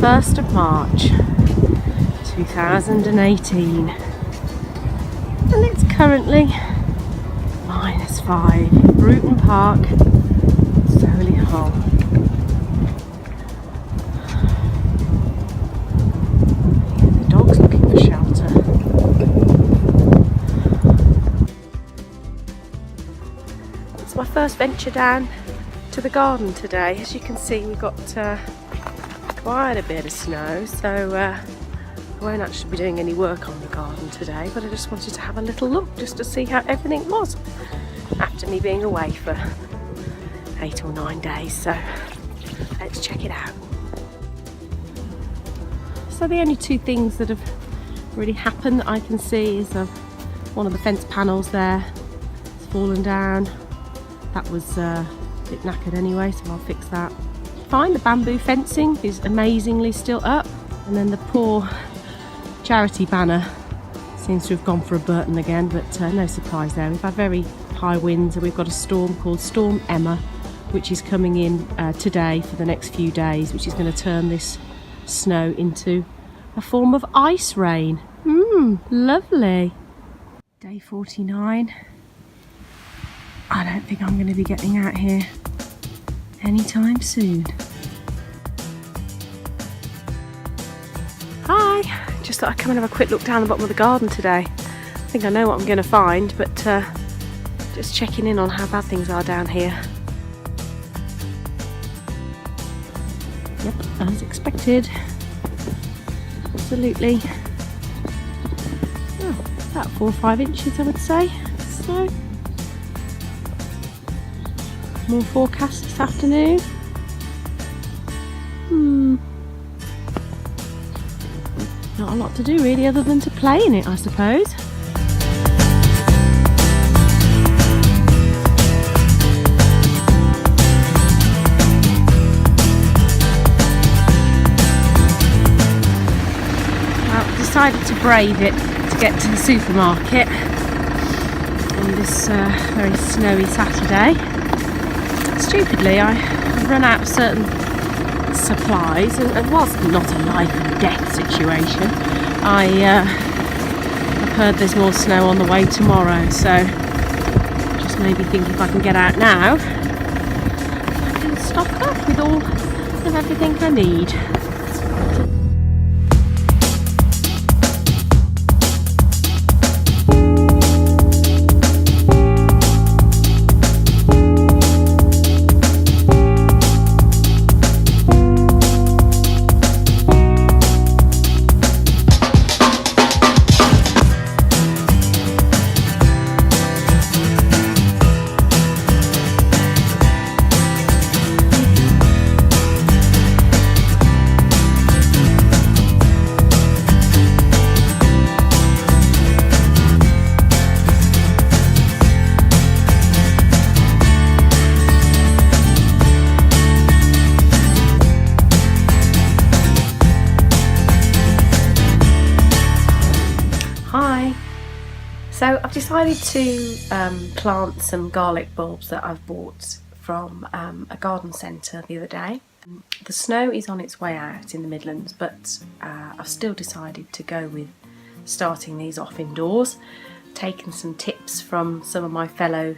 1st of March 2018, and it's currently -5 in Bruton Park, Solihull. The dog's looking for shelter. It's my first venture down to the garden today. As you can see, we've got quite a bit of snow, so I won't actually be doing any work on the garden today, but I just wanted to have a little look just to see how everything was after me being away for 8 or 9 days. So let's check it out. So the only two things that have really happened that I can see is one of the fence panels there has fallen down. That was a bit knackered anyway, so I'll fix that. Fine, the bamboo fencing is amazingly still up, and then the poor charity banner seems to have gone for a Burton again, but no surprise there. We've had very high winds, and we've got a storm called Storm Emma, which is coming in today for the next few days, which is going to turn this snow into a form of ice rain. Lovely. Day 49. I don't think I'm going to be getting out here anytime soon. Hi, just thought I'd come and have a quick look down the bottom of the garden today. I think I know what I'm going to find, but just checking in on how bad things are down here. Yep, as expected. Absolutely. Oh, about 4 or 5 inches, I would say. So, more forecast this afternoon. Not a lot to do really, other than to play in it, I suppose. Well, I decided to brave it to get to the supermarket on this very snowy Saturday. Stupidly, I've run out of certain supplies, and it was not a life and death situation. I've heard there's more snow on the way tomorrow, so just maybe think if I can get out now, I can stock up with all of everything I need. So I've decided to plant some garlic bulbs that I've bought from a garden centre the other day. The snow is on its way out in the Midlands, but I've still decided to go with starting these off indoors. Taken some tips from some of my fellow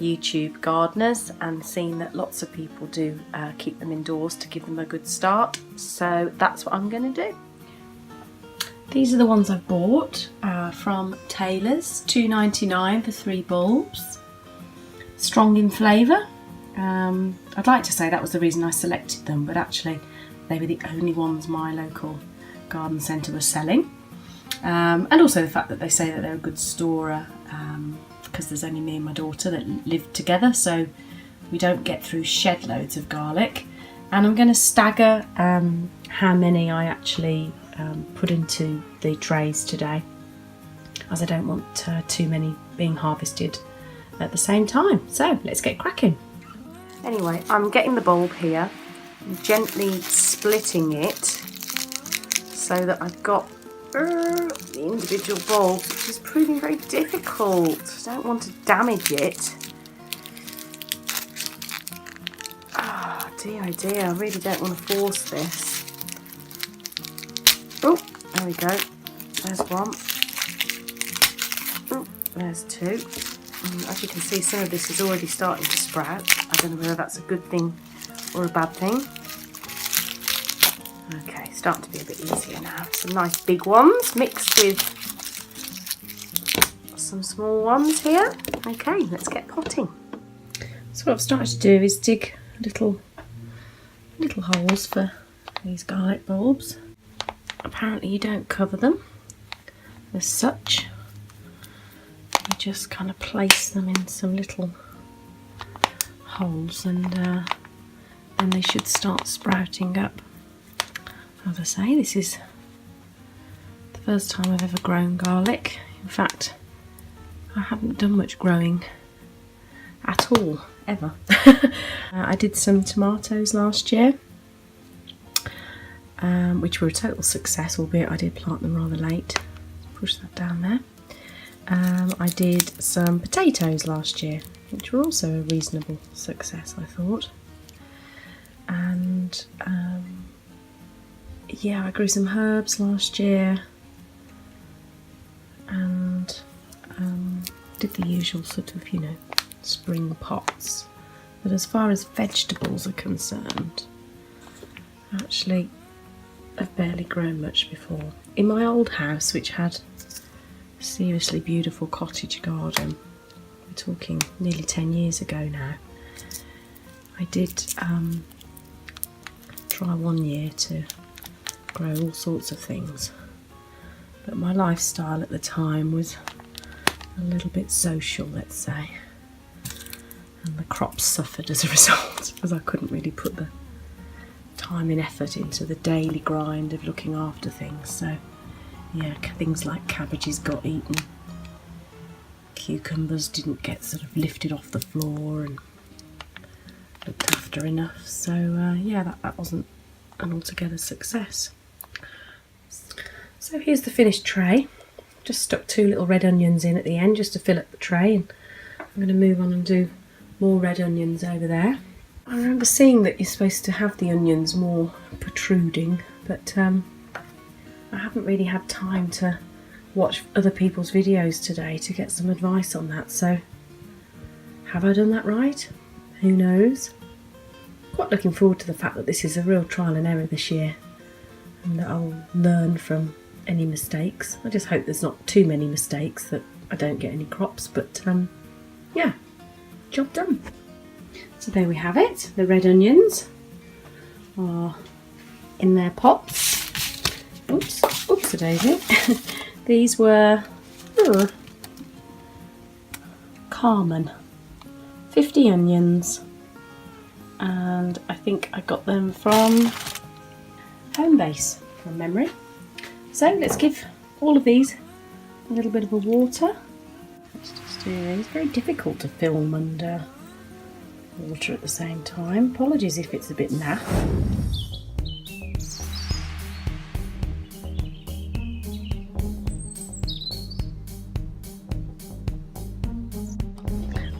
YouTube gardeners and seen that lots of people do keep them indoors to give them a good start. So that's what I'm going to do. These are the ones I've bought from Taylor's, £2.99 for 3 bulbs. Strong in flavour. I'd like to say that was the reason I selected them, but actually they were the only ones my local garden centre was selling. And also the fact that they say that they're a good storer, because there's only me and my daughter that live together, so we don't get through shed loads of garlic. And I'm going to stagger how many I actually put into the trays today, as I don't want too many being harvested at the same time. So let's get cracking. Anyway, I'm getting the bulb here, gently splitting it so that I've got the individual bulbs, which is proving very difficult. I don't want to damage it. Oh dear, I really don't want to force this. Oh, there we go. There's one. Oh, there's two. And as you can see, some of this is already starting to sprout. I don't know whether that's a good thing or a bad thing. Okay, starting to be a bit easier now. Some nice big ones mixed with some small ones here. Okay, let's get potting. So what I've started to do is dig little holes for these garlic bulbs. Apparently you don't cover them as such. You just kind of place them in some little holes, and then they should start sprouting up. As I say, this is the first time I've ever grown garlic. In fact, I haven't done much growing at all, ever. I did some tomatoes last year, which were a total success, albeit I did plant them rather late. Push that down there. I did some potatoes last year, which were also a reasonable success, I thought. And yeah, I grew some herbs last year, and did the usual sort of, you know, spring pots. But as far as vegetables are concerned, actually I've barely grown much before. In my old house, which had a seriously beautiful cottage garden, we're talking nearly 10 years ago now, I did try one year to grow all sorts of things, but my lifestyle at the time was a little bit social, let's say, and the crops suffered as a result, because I couldn't really put the time and effort into the daily grind of looking after things. So yeah, things like cabbages got eaten, cucumbers didn't get sort of lifted off the floor and looked after enough. So yeah, that wasn't an altogether success. So here's the finished tray. Just stuck 2 little red onions in at the end just to fill up the tray, and I'm going to move on and do more red onions over there. I remember seeing that you're supposed to have the onions more protruding, but I haven't really had time to watch other people's videos today to get some advice on that. So have I done that right? Who knows? Quite looking forward to the fact that this is a real trial and error this year, and that I'll learn from any mistakes. I just hope there's not too many mistakes that I don't get any crops, but yeah, job done. So there we have it. The red onions are in their pots. Oops-a-daisy. These were Carmen, 50 onions, and I think I got them from Homebase from memory. So let's give all of these a little bit of a water. Let's just do these. It's very difficult to film and water at the same time. Apologies if it's a bit naff.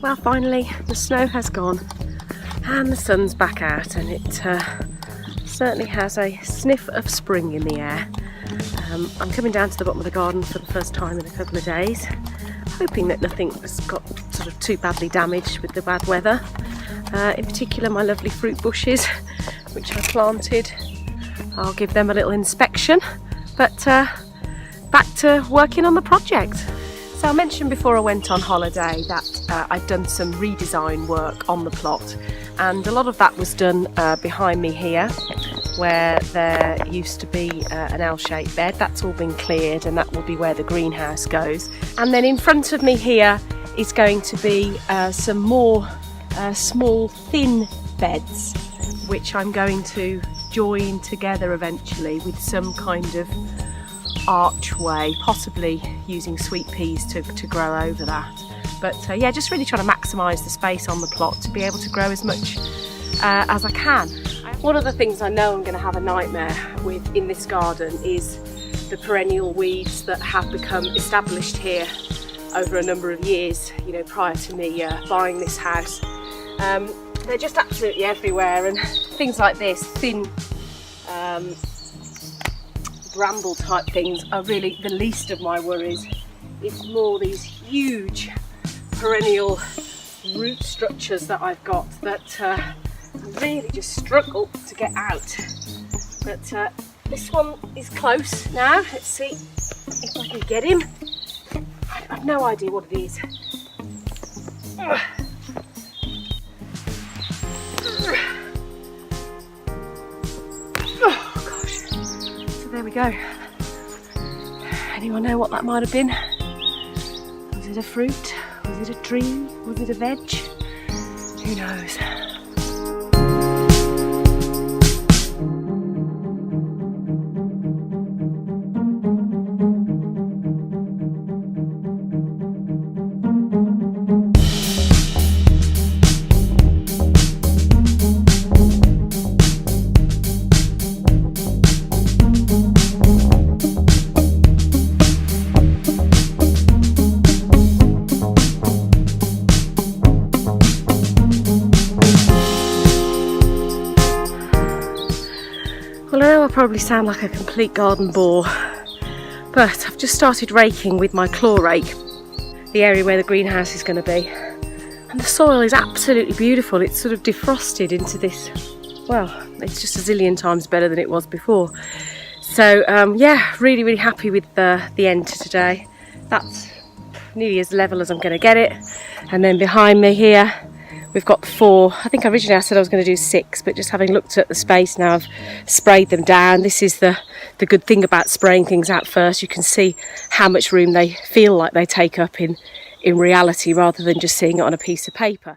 Well, finally the snow has gone and the sun's back out, and it certainly has a sniff of spring in the air. I'm coming down to the bottom of the garden for the first time in a couple of days, hoping that nothing has got sort of too badly damaged with the bad weather. In particular my lovely fruit bushes, which I planted. I'll give them a little inspection, but back to working on the project. So I mentioned before I went on holiday that I'd done some redesign work on the plot, and a lot of that was done behind me here, where there used to be an L-shaped bed. That's all been cleared, and that will be where the greenhouse goes. And then in front of me here is going to be some more small thin beds, which I'm going to join together eventually with some kind of archway, possibly using sweet peas to grow over that. But yeah, just really trying to maximise the space on the plot to be able to grow as much as I can. One of the things I know I'm going to have a nightmare with in this garden is the perennial weeds that have become established here over a number of years, you know, prior to me buying this house. They're just absolutely everywhere, and things like this, thin bramble type things are really the least of my worries. It's more these huge perennial root structures that I've got that really just struggle to get out. But this one is close now. Let's see if I can get him. I have no idea what it is. Oh gosh. So there we go. Anyone know what that might have been? Was it a fruit? Was it a tree? Was it a veg? Who knows? Well, I know I probably sound like a complete garden bore, but I've just started raking with my claw rake the area where the greenhouse is going to be, and the soil is absolutely beautiful. It's sort of defrosted into this, well, it's just a zillion times better than it was before. So yeah, really happy with the end today. That's nearly as level as I'm going to get it. And then behind me here we've got 4. I think originally I said I was going to do 6, but just having looked at the space now, I've sprayed them down. This is the good thing about spraying things out first. You can see how much room they feel like they take up in reality, rather than just seeing it on a piece of paper.